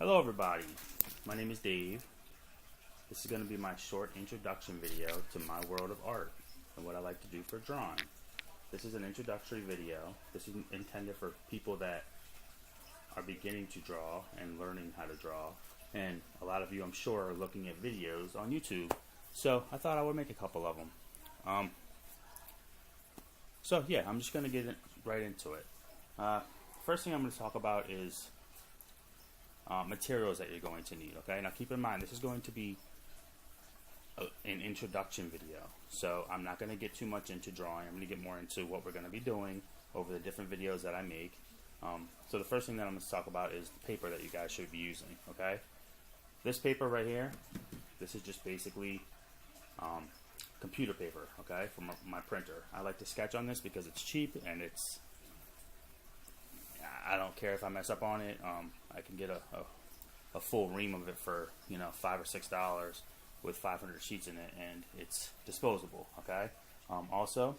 Hello everybody, my name is Dave. This is going to be my short introduction video to my world of art and what I like to do for drawing. This is an introductory video. This is intended for people that are beginning to draw and learning how to draw. And a lot of you, I'm sure, are looking at videos on YouTube. So I thought I would make a couple of them. So yeah, I'm just going to get right into it. First thing I'm going to talk about is materials that you're going to need. Okay, now keep in mind this is going to be an introduction video, so I'm not going to get too much into drawing. I'm going to get more into what we're going to be doing over the different videos that I make. So the first thing that I'm going to talk about is the paper that you guys should be using. Okay, this paper right here, this is just basically computer paper. Okay, from my printer. I like to sketch on this because it's cheap and I don't care if I mess up on it. I can get a full ream of it for $5 or $6 with 500 sheets in it, and it's disposable. Okay. Also,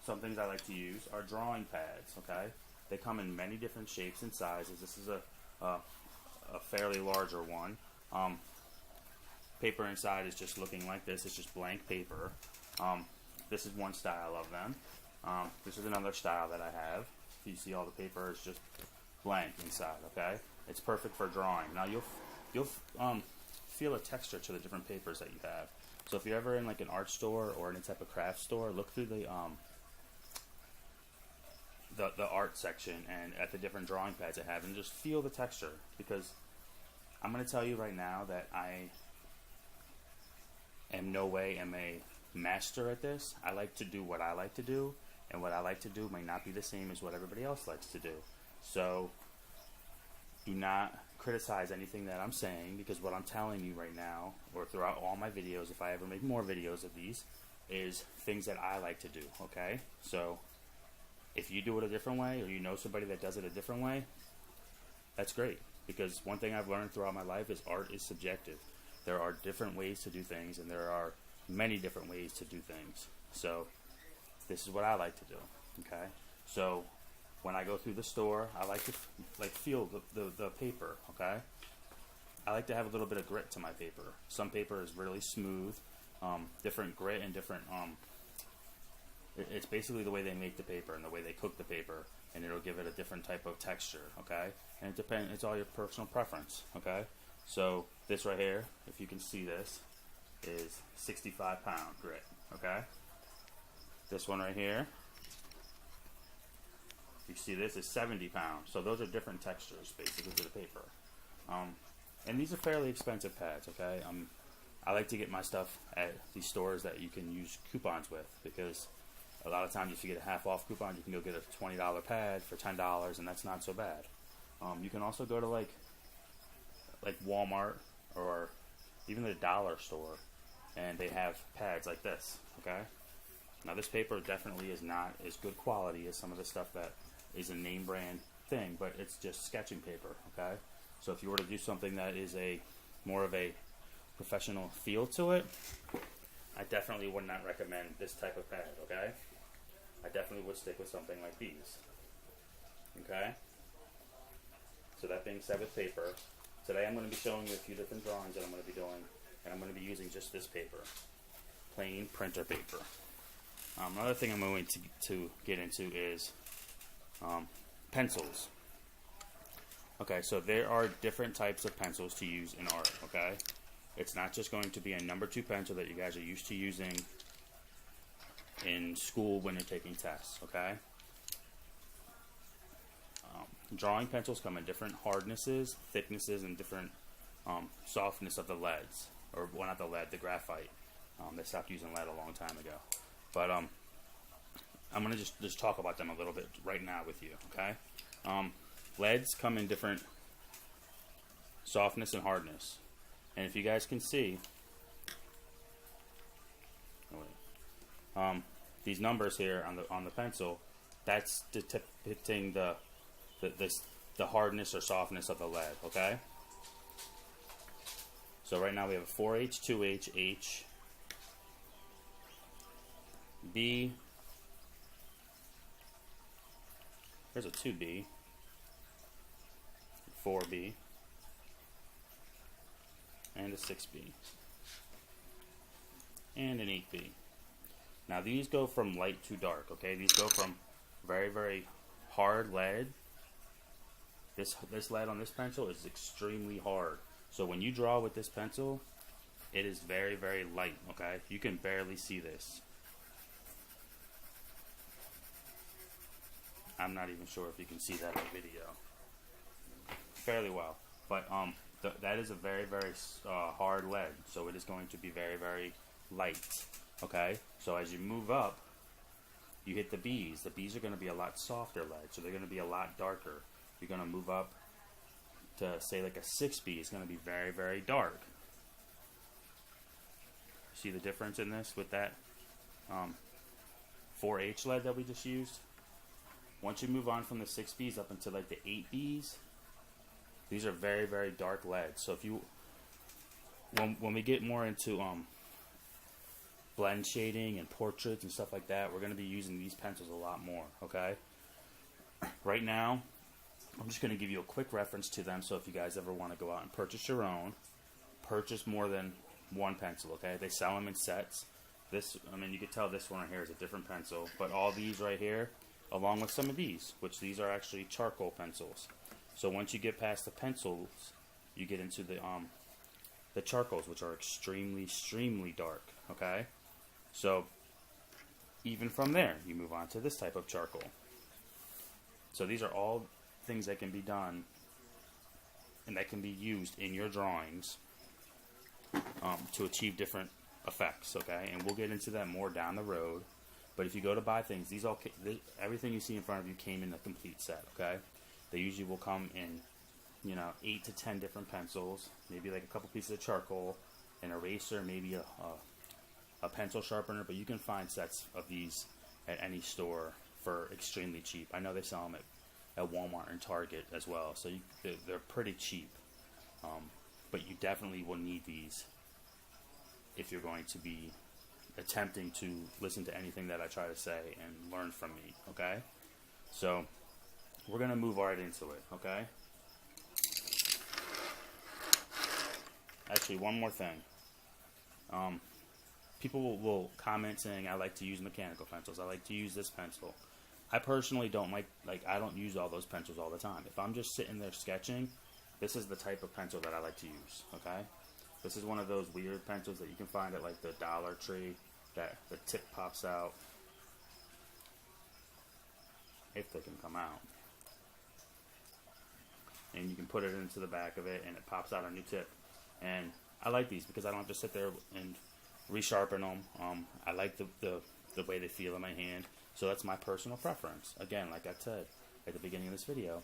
some things I like to use are drawing pads. Okay, they come in many different shapes and sizes. This is a fairly larger one. Paper inside is just looking like this. It's just blank paper. This is one style of them. This is another style that I have. You see all the paper is just blank inside. Okay, it's perfect for drawing. Now you'll feel a texture to the different papers that you have. So if you're ever in like an art store or any type of craft store, look through the art section and at the different drawing pads I have, and just feel the texture, because I'm going to tell you right now that I am no way am a master at this. I like to do what I like to do, and what I like to do may not be the same as what everybody else likes to do. So do not criticize anything that I'm saying, because what I'm telling you right now, or throughout all my videos, if I ever make more videos of these, is things that I like to do. Okay, so if you do it a different way, or you know somebody that does it a different way, that's great, because one thing I've learned throughout my life is art is subjective. There are different ways to do things, and there are many different ways to do things. So this is what I like to do. Okay, so when I go through the store, I like to feel the paper. Okay, I like to have a little bit of grit to my paper. Some paper is really smooth, different grit and different. It's basically the way they make the paper and the way they cook the paper, and it'll give it a different type of texture. Okay, and it depends. It's all your personal preference. Okay, so this right here, if you can see this, is 65-pound grit. Okay. This one right here, you see this is 70 pounds. So those are different textures basically to the paper. And these are fairly expensive pads. Okay, I like to get my stuff at these stores that you can use coupons with, because a lot of times if you get a half off coupon, you can go get a $20 pad for $10, and that's not so bad. You can also go to like Walmart or even the dollar store, and they have pads like this. Okay. Now this paper definitely is not as good quality as some of the stuff that is a name brand thing, but it's just sketching paper. Okay, so if you were to do something that is more of a professional feel to it, I definitely would not recommend this type of pad. Okay, I definitely would stick with something like these. Okay, so that being said, with paper, today I'm going to be showing you a few different drawings that I'm going to be doing, and I'm going to be using just this paper, plain printer paper. Another thing I'm going to get into is pencils. Okay, so there are different types of pencils to use in art. Okay, it's not just going to be a number 2 pencil that you guys are used to using in school when you're taking tests. Okay, drawing pencils come in different hardnesses, thicknesses, and different softness of the leads, or well, not the lead, the graphite. They stopped using lead a long time ago. But I'm going to just talk about them a little bit right now with you. Okay, leads come in different softness and hardness, and if you guys can see, these numbers here on the pencil, that's depicting the hardness or softness of the lead. Okay, so right now we have a 4H, 2H, H, B, there's a 2B, 4B, and a 6B, and an 8B. Now these go from light to dark, okay? These go from very, very hard lead. This lead on this pencil is extremely hard. So when you draw with this pencil, it is very, very light, okay? You can barely see this. I'm not even sure if you can see that in the video. Fairly well. But that is a very, very hard lead. So it is going to be very, very light, okay? So as you move up, you hit the B's. The B's are going to be a lot softer lead, so they're going to be a lot darker. You're going to move up to, say, like a 6B. It's going to be very, very dark. See the difference in this with that 4H lead that we just used? Once you move on from the 6Bs up into like the 8Bs, these are very, very dark leads. So if you, when we get more into blend shading and portraits and stuff like that, we're going to be using these pencils a lot more, okay? Right now, I'm just going to give you a quick reference to them, so if you guys ever want to go out and purchase your own, purchase more than one pencil, okay? They sell them in sets. This, I mean, you can tell this one right here is a different pencil, but all these right here, along with some of these, which these are actually charcoal pencils. So once you get past the pencils, you get into the charcoals, which are extremely, extremely dark, okay? So even from there, you move on to this type of charcoal. So these are all things that can be done and that can be used in your drawings to achieve different effects, okay? And we'll get into that more down the road. But if you go to buy things, everything you see in front of you came in a complete set, okay? They usually will come in, 8 to 10 different pencils, maybe like a couple pieces of charcoal, an eraser, maybe a pencil sharpener, but you can find sets of these at any store for extremely cheap. I know they sell them at Walmart and Target as well, so they're pretty cheap. But you definitely will need these if you're going to be attempting to listen to anything that I try to say and learn from me, okay? So we're going to move right into it, okay? Actually, one more thing. People will comment saying, I like to use mechanical pencils. I like to use this pencil. I personally don't like I don't use all those pencils all the time. If I'm just sitting there sketching, this is the type of pencil that I like to use, okay? This is one of those weird pencils that you can find at like the Dollar Tree that the tip pops out. If they can come out. And you can put it into the back of it and it pops out a new tip. And I like these because I don't have to sit there and resharpen them. I like the way they feel in my hand. So that's my personal preference. Again, like I said at the beginning of this video,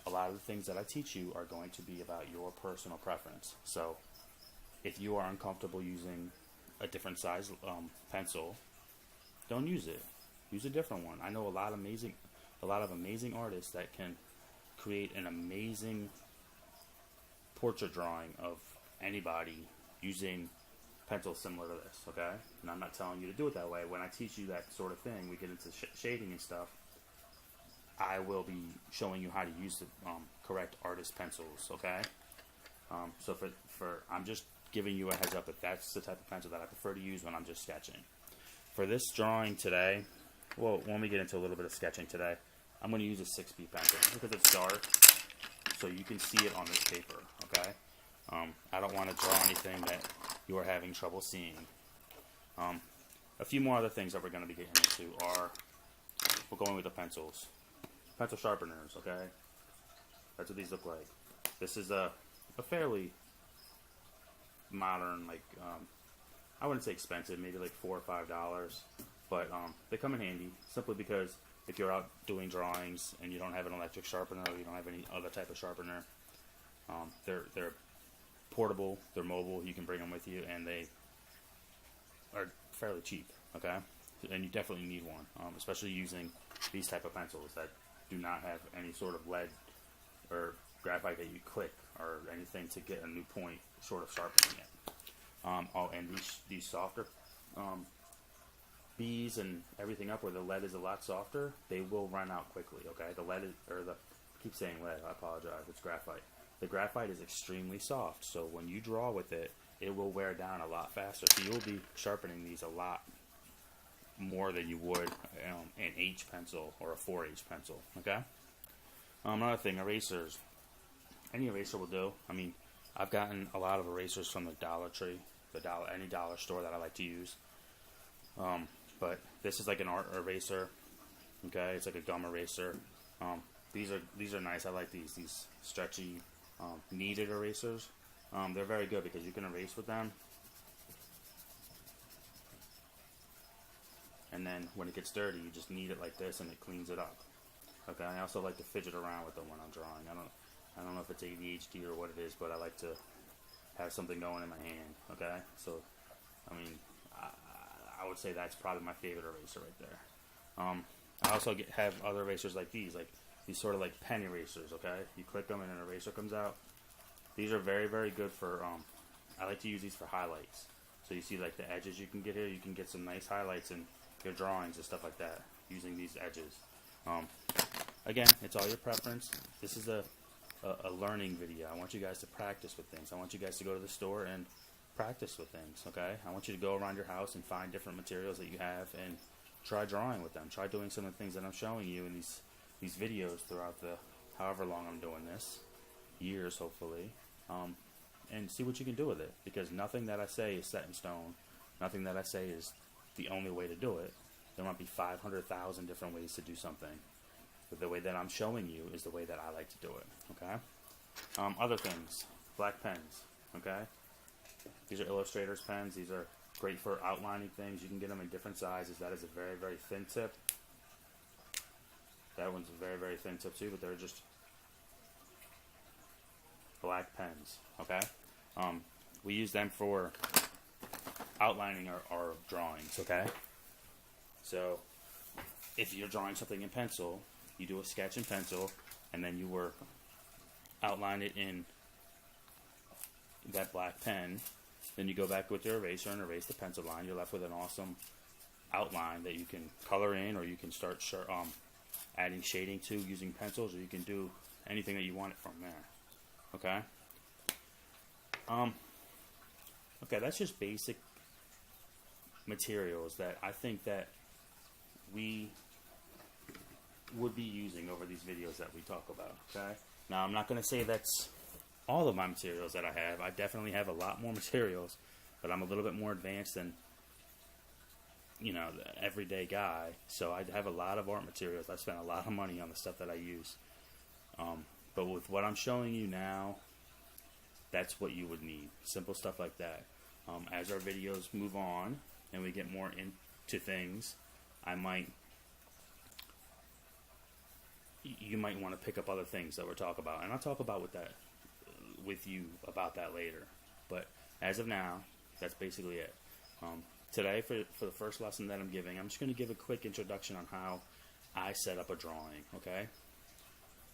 a lot of the things that I teach you are going to be about your personal preference. So if you are uncomfortable using a different size pencil, don't use it. Use a different one. I know a lot of amazing artists that can create an amazing portrait drawing of anybody using pencils similar to this, okay? And I'm not telling you to do it that way. When I teach you that sort of thing, we get into shading and stuff, I will be showing you how to use the correct artist pencils, okay? So I'm just giving you a heads up that that's the type of pencil that I prefer to use when I'm just sketching. For this drawing today, well, when we get into a little bit of sketching today, I'm going to use a 6B pencil because it's dark, so you can see it on this paper, okay? I don't want to draw anything that you are having trouble seeing. A few more other things that we're going to be getting into are, we're going with the pencils. Pencil sharpeners, okay? That's what these look like. This is a fairly modern, like, I wouldn't say expensive, maybe like $4 or $5, but they come in handy simply because if you're out doing drawings and you don't have an electric sharpener or you don't have any other type of sharpener, they're portable, they're mobile, you can bring them with you, and they are fairly cheap, okay? And you definitely need one, especially using these type of pencils that do not have any sort of lead or graphite that you click or anything to get a new point short of sharpening it. And these softer B's and everything up where the lead is a lot softer, they will run out quickly, okay? The lead is, I keep saying lead, I apologize, it's graphite. the graphite is extremely soft, so when you draw with it, it will wear down a lot faster. So you will be sharpening these a lot more than you would an H pencil or a 4H pencil. Okay. Another thing, erasers. Any eraser will do. I mean, I've gotten a lot of erasers from the Dollar Tree, any dollar store that I like to use. But this is like an art eraser. Okay, it's like a gum eraser. These are nice. I like these stretchy kneaded erasers. They're very good because you can erase with them. And then when it gets dirty, you just knead it like this, and it cleans it up. Okay. I also like to fidget around with them when I'm drawing. I don't know if it's ADHD or what it is, but I like to have something going in my hand. Okay. So, I mean, I would say that's probably my favorite eraser right there. I also have other erasers like these sort of like pen erasers. Okay. You click them and an eraser comes out. These are very, very good for. I like to use these for highlights. So you see like the edges you can get here. You can get some nice highlights in your drawings and stuff like that using these edges. Again, it's all your preference. This is a learning video. I want you guys to practice with things. I want you guys to go to the store and practice with things. Okay. I want you to go around your house and find different materials that you have and try drawing with them. Try doing some of the things that I'm showing you in these videos throughout the however long I'm doing this, years hopefully, and see what you can do with it, because nothing that I say is set in stone. Nothing that I say is the only way to do it. There might be 500,000 different ways to do something, but the way that I'm showing you is the way that I like to do it. Okay. Other things, black pens. Okay, these are Illustrator's pens. These are great for outlining things. You can get them in different sizes. That is a very, very thin tip. That one's a very, very thin tip too, but they're just black pens. Okay. We use them for outlining our drawings. Okay. So if you're drawing something in pencil, you do a sketch in pencil, and then you outline it in that black pen. Then you go back with your eraser and erase the pencil line. You're left with an awesome outline that you can color in, or you can start adding shading to using pencils, or you can do anything that you want it from there. Okay. Okay, that's just basic materials that I think that we would be using over these videos that we talk about. Okay. Now, I'm not going to say that's all of my materials that I have. I definitely have a lot more materials, but I'm a little bit more advanced than, the everyday guy. So I have a lot of art materials. I spent a lot of money on the stuff that I use. But with what I'm showing you now, that's what you would need. Simple stuff like that. As our videos move on and we get more into things, you might want to pick up other things that we're talking about, and I'll talk about with you about that later. But as of now, that's basically it. Today, for the first lesson that I'm giving, I'm just going to give a quick introduction on how I set up a drawing. Okay.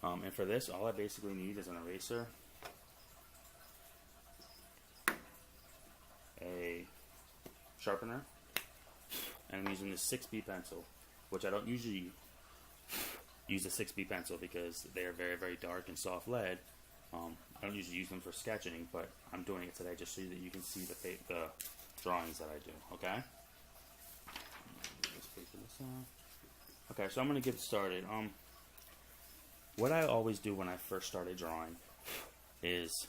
And for this, all I basically need is an eraser, a sharpener, and I'm using this 6B pencil, which I don't usually use a 6B pencil because they are very, very dark and soft lead. I don't usually use them for sketching, but I'm doing it today just so that you can see the drawings that I do. Okay. Let's paper this off. Okay, so I'm going to get started. What I always do when I first started drawing is,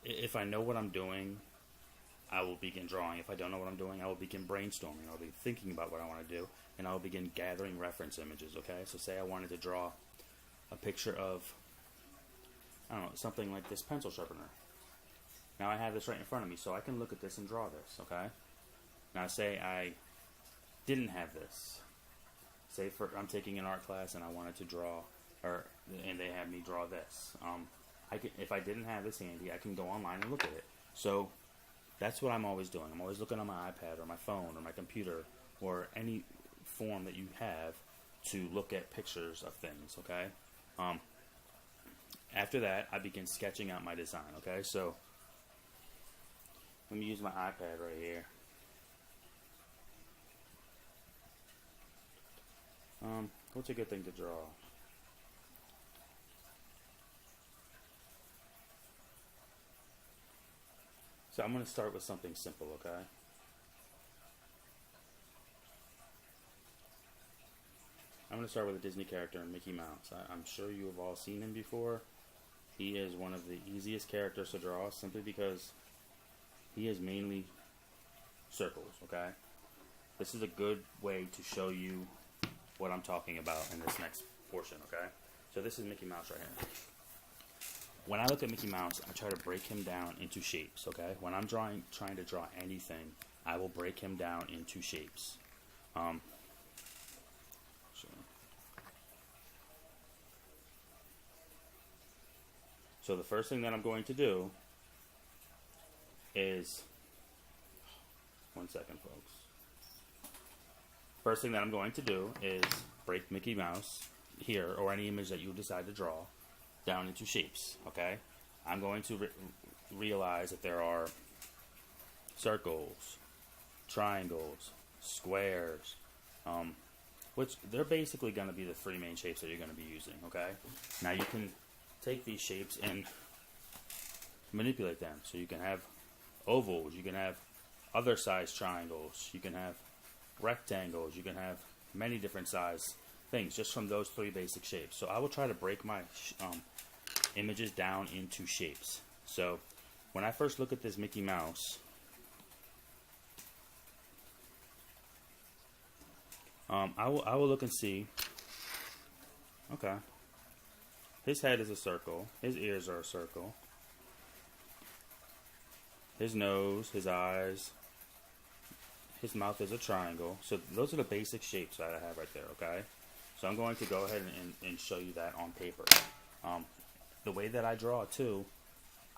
if I know what I'm doing, I will begin drawing. If I don't know what I'm doing, I will begin brainstorming. I'll be thinking about what I want to do, and I will begin gathering reference images. Okay, so say I wanted to draw a picture of, I don't know, something like this pencil sharpener. Now I have this right in front of me, so I can look at this and draw this. Okay. Now say I didn't have this. Say I'm taking an art class and I wanted to draw, and they have me draw this. If I didn't have this handy, I can go online and look at it. So that's what I'm always doing. I'm always looking on my iPad or my phone or my computer or any form that you have to look at pictures of things. Okay. After that, I begin sketching out my design. Okay, so let me use my iPad right here. What's a good thing to draw? So I'm going to start with something simple, okay? I'm going to start with a Disney character, Mickey Mouse. I'm sure you have all seen him before. He is one of the easiest characters to draw simply because he is mainly circles, okay? This is a good way to show you what I'm talking about in this next portion, okay? So this is Mickey Mouse right here. When I look at Mickey Mouse, I try to break him down into shapes, okay? When I'm trying to draw anything, I will break him down into shapes. So the first thing that I'm going to do is, one second, folks. First thing that I'm going to do is break Mickey Mouse here, or any image that you decide to draw, down into shapes, okay? I'm going to realize that there are circles, triangles, squares, which they're basically going to be the three main shapes that you're going to be using, okay? Now you can take these shapes and manipulate them. So you can have ovals, you can have other size triangles, you can have rectangles, you can have many different size things just from those three basic shapes. So I will try to break my images down into shapes. So when I first look at this Mickey Mouse, I will look and see, okay, his head is a circle, his ears are a circle, his nose, his eyes, his mouth is a triangle. So those are the basic shapes that I have right there, okay? So I'm going to go ahead and show you that on paper. The way that I draw too,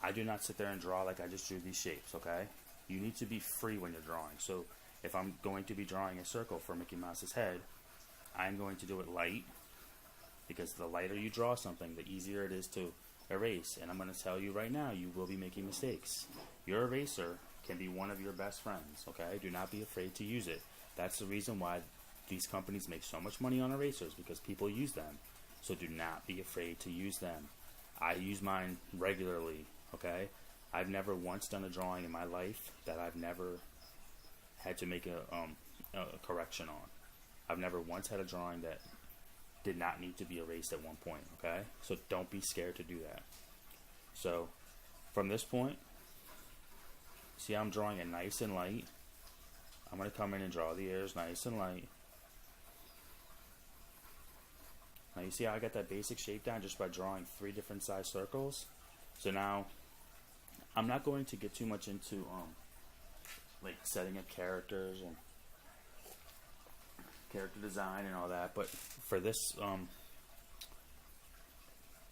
I do not sit there and draw like I just drew these shapes, okay? You need to be free when you're drawing. So if I'm going to be drawing a circle for Mickey Mouse's head, I'm going to do it light, because the lighter you draw something, the easier it is to erase. And I'm going to tell you right now, you will be making mistakes. Your eraser can be one of your best friends, okay? Do not be afraid to use it. That's the reason why these companies make so much money on erasers, because people use them. So do not be afraid to use them. I use mine regularly, okay? I've never once done a drawing in my life that I've never had to make a correction on. I've never once had a drawing that did not need to be erased at one point, okay? So don't be scared to do that. So from this point, see how I'm drawing it nice and light? I'm going to come in and draw the ears nice and light. Now you see how I got that basic shape down just by drawing three different size circles? So now, I'm not going to get too much into like setting up characters and character design and all that, but for this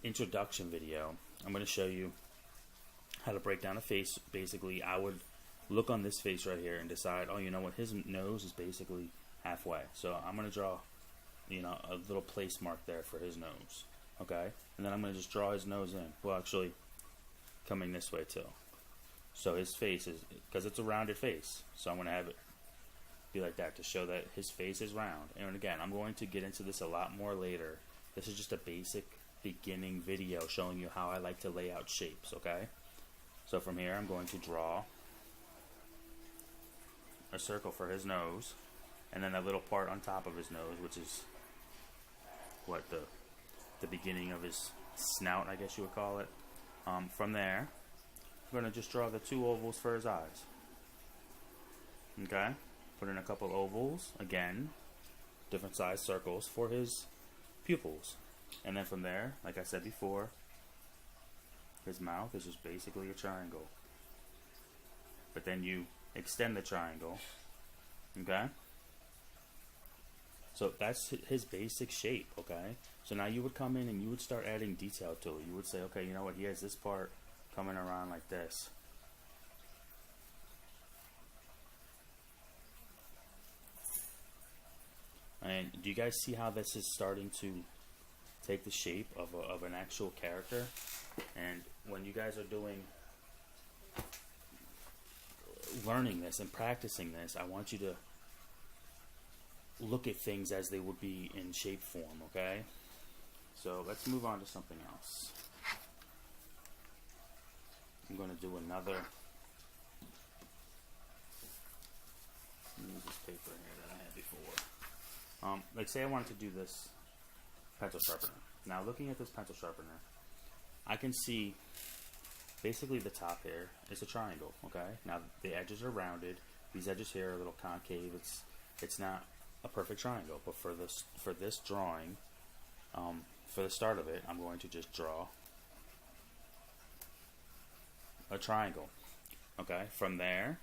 introduction video, I'm going to show you how to break down a face. Basically, I would look on this face right here and decide, oh, you know what, his nose is basically halfway. So I'm going to draw, you know, a little place mark there for his nose, okay? And then I'm going to just draw his nose in. Well, actually, coming this way too. So his face is, because it's a rounded face, so I'm going to have it be like that to show that his face is round. And again, I'm going to get into this a lot more later. This is just a basic beginning video showing you how I like to lay out shapes, okay? So from here, I'm going to draw a circle for his nose, and then a little part on top of his nose, which is what the beginning of his snout, I guess you would call it. From there, I'm going to just draw the two ovals for his eyes. Okay? Put in a couple ovals, again, different size circles for his pupils. And then from there, like I said before, his mouth is just basically a triangle. But then you extend the triangle, okay? So that's his basic shape, okay? So now you would come in and you would start adding detail to it. You would say, okay, you know what, he has this part coming around like this. And do you guys see how this is starting to take the shape of an actual character? And when you guys are learning this and practicing this, I want you to look at things as they would be in shape form, okay? So let's move on to something else. I'm going to do another Use this paper here that I had before. Like say I wanted to do this pencil sharpener. Now looking at this pencil sharpener, I can see basically the top here is a triangle, okay? Now the edges are rounded. These edges here are a little concave. It's not a perfect triangle, but for this drawing, for the start of it, I'm going to just draw a triangle. Okay, from there,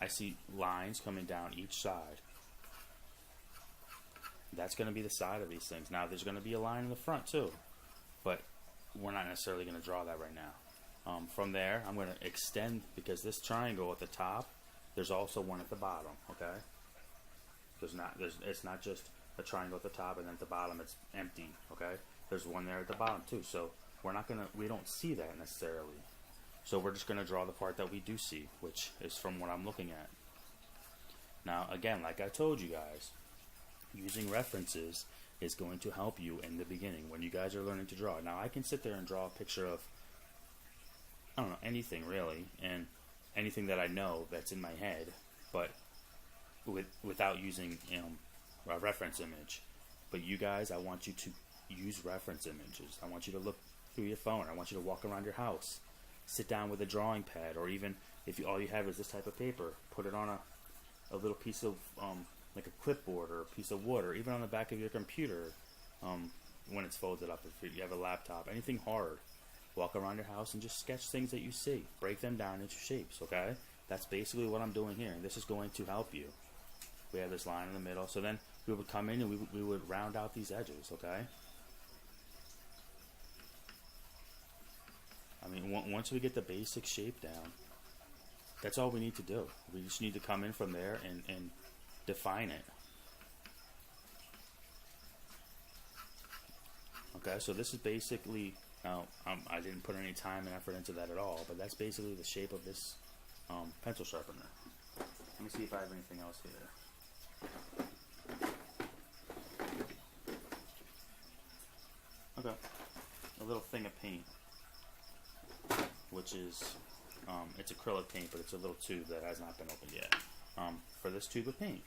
I see lines coming down each side. That's going to be the side of these things. Now, there's going to be a line in the front too, but we're not necessarily going to draw that right now. From there, I'm going to extend, because this triangle at the top, there's also one at the bottom. Okay, it's not just a triangle at the top and then at the bottom it's empty. Okay, there's one there at the bottom too. So we don't see that necessarily. So we're just going to draw the part that we do see, which is from what I'm looking at. Now, again, like I told you guys, using references is going to help you in the beginning when you guys are learning to draw. Now, I can sit there and draw a picture of, I don't know, anything really, and anything that I know that's in my head, but without using a reference image. But you guys, I want you to use reference images. I want you to look through your phone. I want you to walk around your house. Sit down with a drawing pad, or even if all you have is this type of paper, put it on a little piece of like a clipboard or a piece of wood, or even on the back of your computer when it's folded up. If you have a laptop, anything hard, walk around your house and just sketch things that you see. Break them down into shapes. Okay, that's basically what I'm doing here, and this is going to help you. We have this line in the middle, so then we would come in and we would round out these edges. Okay. I mean, once we get the basic shape down, that's all we need to do. We just need to come in from there and define it. Okay, so this is basically, I didn't put any time and effort into that at all, but that's basically the shape of this pencil sharpener. Let me see if I have anything else here. Okay, a little thing of paint, which is, it's acrylic paint, but it's a little tube that has not been opened yet. For this tube of paint,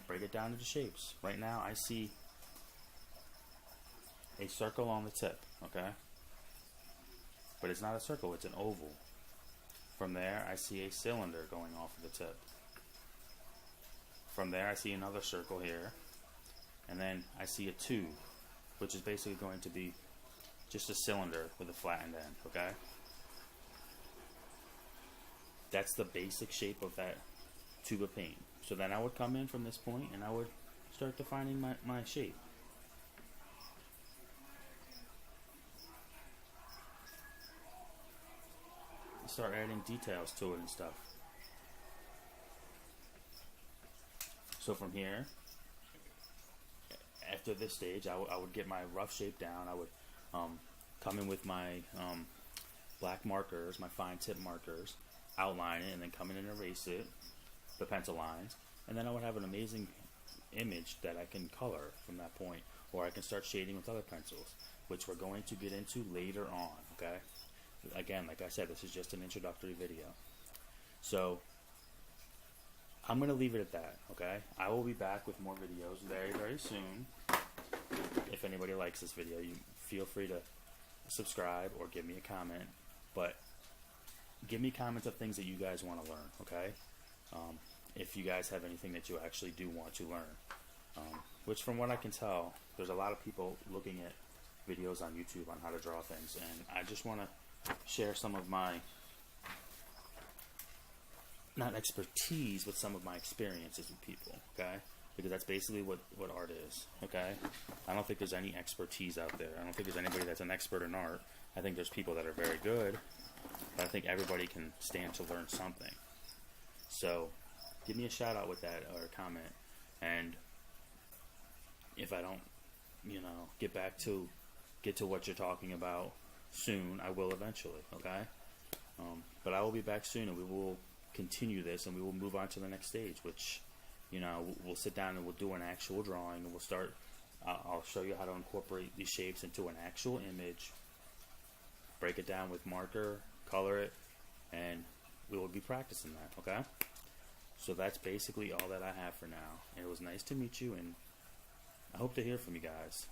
break it down into shapes. Right now I see a circle on the tip, okay? But it's not a circle, it's an oval. From there I see a cylinder going off of the tip. From there I see another circle here, and then I see a tube, which is basically going to be just a cylinder with a flattened end, okay? That's the basic shape of that tube of paint. So then I would come in from this point and I would start defining my shape. Start adding details to it and stuff. So from here, after this stage, I would get my rough shape down. I would come in with my black markers, my fine tip markers, outline it, and then come in and erase it, the pencil lines, and then I would have an amazing image that I can color from that point, or I can start shading with other pencils, which we're going to get into later on. Okay, again, like I said, this is just an introductory video, so I'm going to leave it at that. Okay, I will be back with more videos very, very soon. If anybody likes this video, you feel free to subscribe or give me a comment, but give me comments of things that you guys want to learn, okay? If you guys have anything that you actually do want to learn, which from what I can tell, there's a lot of people looking at videos on YouTube on how to draw things, and I just want to share some of my, not expertise, but some of my experiences with people, okay? Because that's basically what art is, okay? I don't think there's any expertise out there. I don't think there's anybody that's an expert in art. I think there's people that are very good, but I think everybody can stand to learn something. So give me a shout out with that or a comment, and if I don't, get to what you're talking about soon, I will eventually, okay? But I will be back soon, and we will continue this, and we will move on to the next stage, which, we'll sit down and we'll do an actual drawing, and we'll start, I'll show you how to incorporate these shapes into an actual image, break it down with marker, color it, and we will be practicing that, okay? So that's basically all that I have for now. And it was nice to meet you, and I hope to hear from you guys.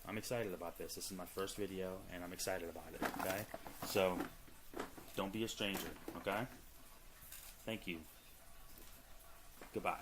I'm excited about this. This is my first video, and I'm excited about it, okay? So, don't be a stranger, okay? Thank you. Goodbye.